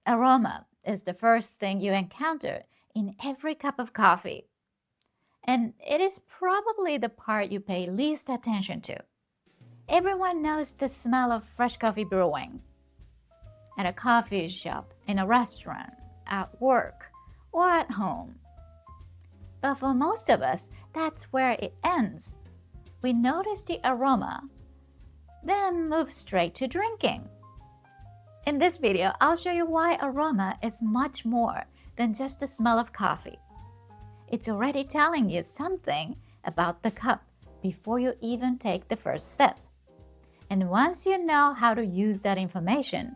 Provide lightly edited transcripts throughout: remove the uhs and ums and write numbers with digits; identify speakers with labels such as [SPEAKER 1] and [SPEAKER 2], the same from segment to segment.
[SPEAKER 1] Aroma is the first thing you encounter in every cup of coffee. And it is probably the part you pay least attention to. Everyone knows the smell of fresh coffee brewing. At a coffee shop, in a restaurant, at work, or at home. But for most of us, that's where it ends. We notice the aroma, then move straight to drinking. In this video, I'll show you why aroma is much more than just the smell of coffee. It's already telling you something about the cup before you even take the first sip. And once you know how to use that information,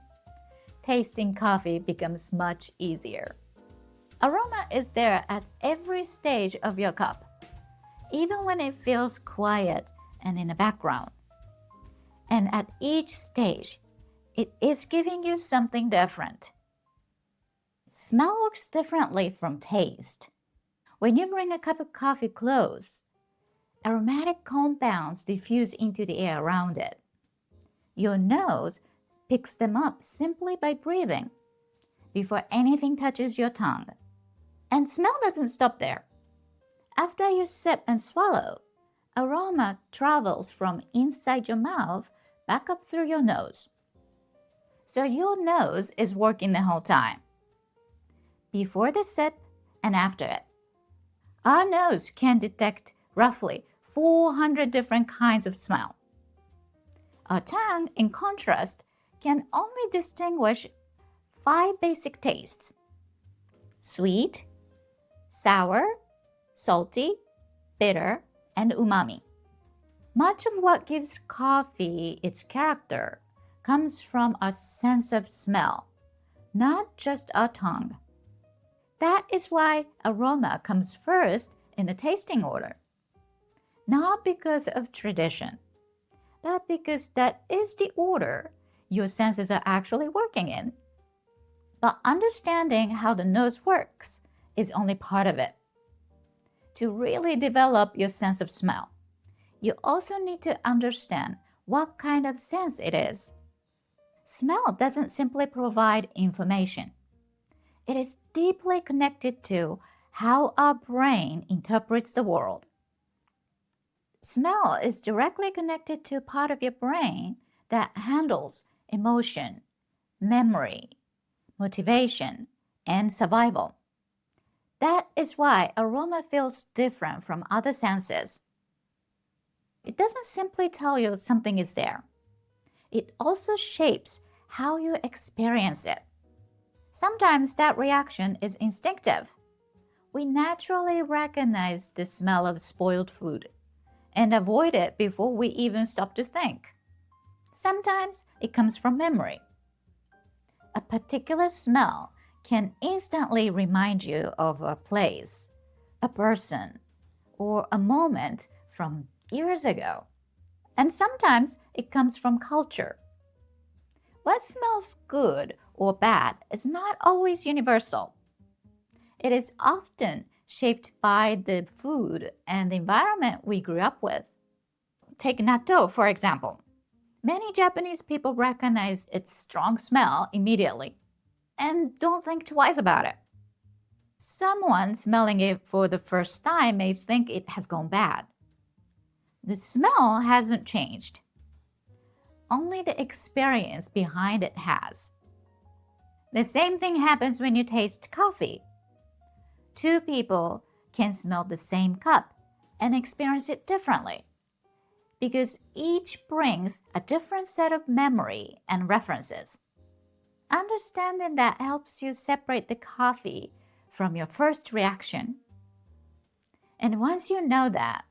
[SPEAKER 1] tasting coffee becomes much easier. Aroma is there at every stage of your cup, even when it feels quiet and in the background. And at each stage, it is giving you something different. Smell works differently from taste. When you bring a cup of coffee close, aromatic compounds diffuse into the air around it. Your nose picks them up simply by breathing before anything touches your tongue. And smell doesn't stop there. After you sip and swallow, aroma travels from inside your mouth back up through your nose. So your nose is working the whole time, before the sip and after it. Our nose can detect roughly 400 different kinds of smell. Our tongue, in contrast, can only distinguish 5 basic tastes: sweet, sour, salty, bitter, and umami. Much of what gives coffee its character comes from our sense of smell, not just our tongue. That is why aroma comes first in the tasting order. Not because of tradition, but because that is the order your senses are actually working in. But understanding how the nose works is only part of it. To really develop your sense of smell, you also need to understand what kind of sense it is. Smell doesn't simply provide information. It is deeply connected to how our brain interprets the world. Smell is directly connected to a part of your brain that handles emotion, memory, motivation, and survival. That is why aroma feels different from other senses. It doesn't simply tell you something is there. It also shapes how you experience it. Sometimes that reaction is instinctive. We naturally recognize the smell of spoiled food and avoid it before we even stop to think. Sometimes it comes from memory. A particular smell can instantly remind you of a place, a person, or a moment from years ago. And sometimes it comes from culture. What smells good or bad is not always universal. It is often shaped by the food and the environment we grew up with. Take natto, for example. Many Japanese people recognize its strong smell immediately and don't think twice about it. Someone smelling it for the first time may think it has gone bad. The smell hasn't changed. Only the experience behind it has. The same thing happens when you taste coffee. 2 people can smell the same cup and experience it differently because each brings a different set of memory and references. Understanding that helps you separate the coffee from your first reaction. And once you know that,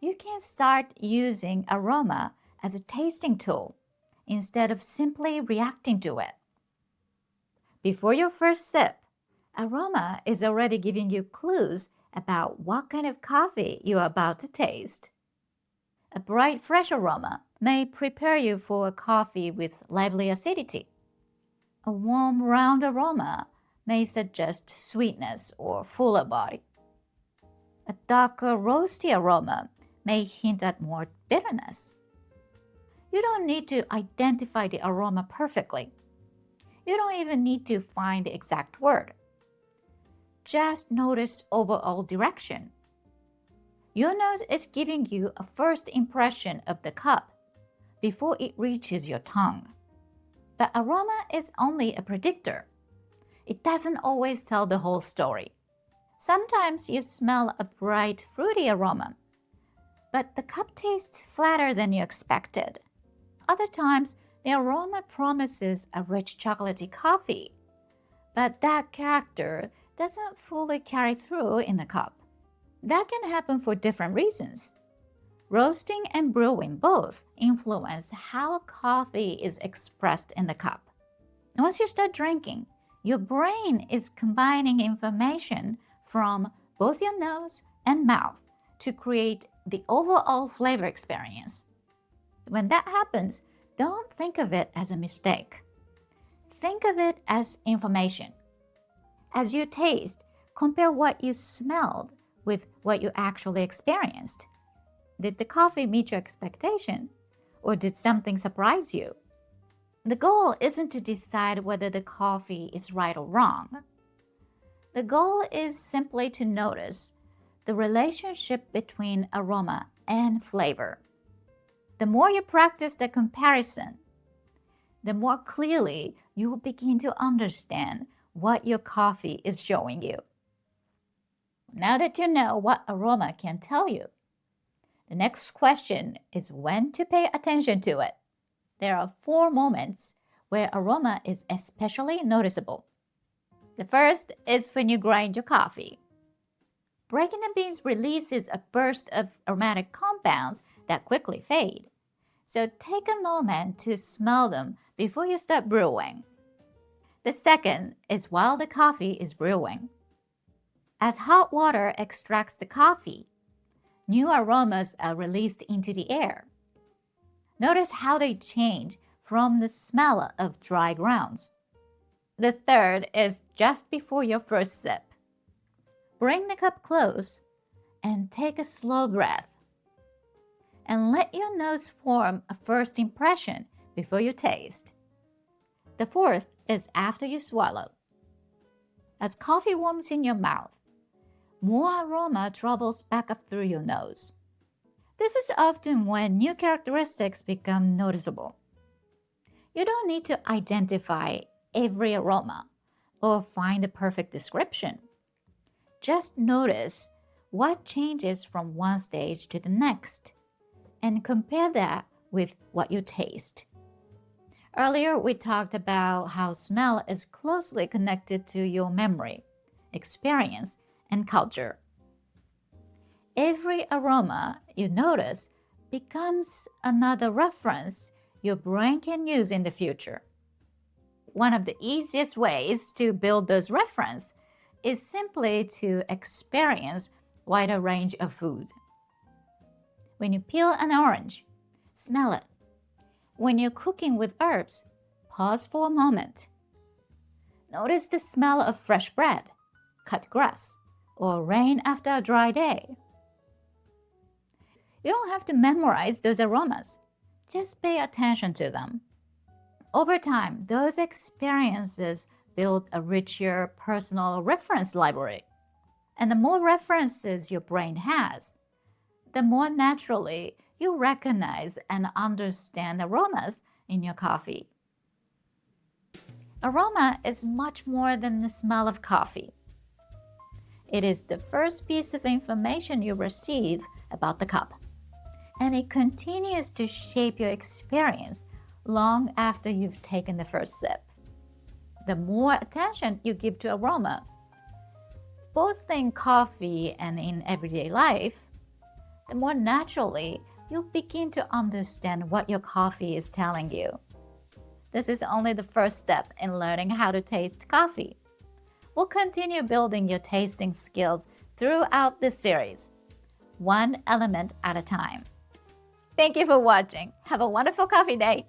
[SPEAKER 1] you can start using aroma as a tasting tool instead of simply reacting to it. Before your first sip, aroma is already giving you clues about what kind of coffee you are about to taste. A bright, fresh aroma may prepare you for a coffee with lively acidity. A warm, round aroma may suggest sweetness or fuller body. A darker, roasty aroma may hint at more bitterness. You don't need to identify the aroma perfectly. You don't even need to find the exact word. Just notice overall direction. Your nose is giving you a first impression of the cup before it reaches your tongue. But aroma is only a predictor. It doesn't always tell the whole story. Sometimes you smell a bright, fruity aroma, but the cup tastes flatter than you expected. Other times, the aroma promises a rich chocolatey coffee, but that character doesn't fully carry through in the cup. That can happen for different reasons. Roasting and brewing both influence how coffee is expressed in the cup. Once you start drinking, your brain is combining information from both your nose and mouth to create the overall flavor experience. When that happens, don't think of it as a mistake. Think of it as information. As you taste, compare what you smelled with what you actually experienced. Did the coffee meet your expectation, or did something surprise you? The goal isn't to decide whether the coffee is right or wrong. The goal is simply to notice the relationship between aroma and flavor. The more you practice the comparison, the more clearly you will begin to understand what your coffee is showing you. Now that you know what aroma can tell you, the next question is when to pay attention to it. There are 4 moments where aroma is especially noticeable. The first is when you grind your coffee. Breaking the beans releases a burst of aromatic compounds that quickly fade. So take a moment to smell them before you start brewing. The second is while the coffee is brewing. As hot water extracts the coffee, new aromas are released into the air. Notice how they change from the smell of dry grounds. The third is just before your first sip. Bring the cup close and take a slow breath. And let your nose form a first impression before you taste. The fourth is after you swallow. As coffee warms in your mouth, more aroma travels back up through your nose. This is often when new characteristics become noticeable. You don't need to identify every aroma or find a perfect description. Just notice what changes from one stage to the next and compare that with what you taste. Earlier, we talked about how smell is closely connected to your memory, experience, and culture. Every aroma you notice becomes another reference your brain can use in the future. One of the easiest ways to build those references is simply to experience a wider range of foods. When you peel an orange, smell it. When you're cooking with herbs, pause for a moment. Notice the smell of fresh bread, cut grass, or rain after a dry day. You don't have to memorize those aromas. Just pay attention to them. Over time, those experiences build a richer personal reference library. And the more references your brain has, the more naturally you recognize and understand aromas in your coffee. Aroma is much more than the smell of coffee. It is the first piece of information you receive about the cup, and it continues to shape your experience long after you've taken the first sip. The more attention you give to aroma, both in coffee and in everyday life, the more naturally you'll begin to understand what your coffee is telling you. This is only the first step in learning how to taste coffee. We'll continue building your tasting skills throughout this series, one element at a time. Thank you for watching. Have a wonderful coffee day.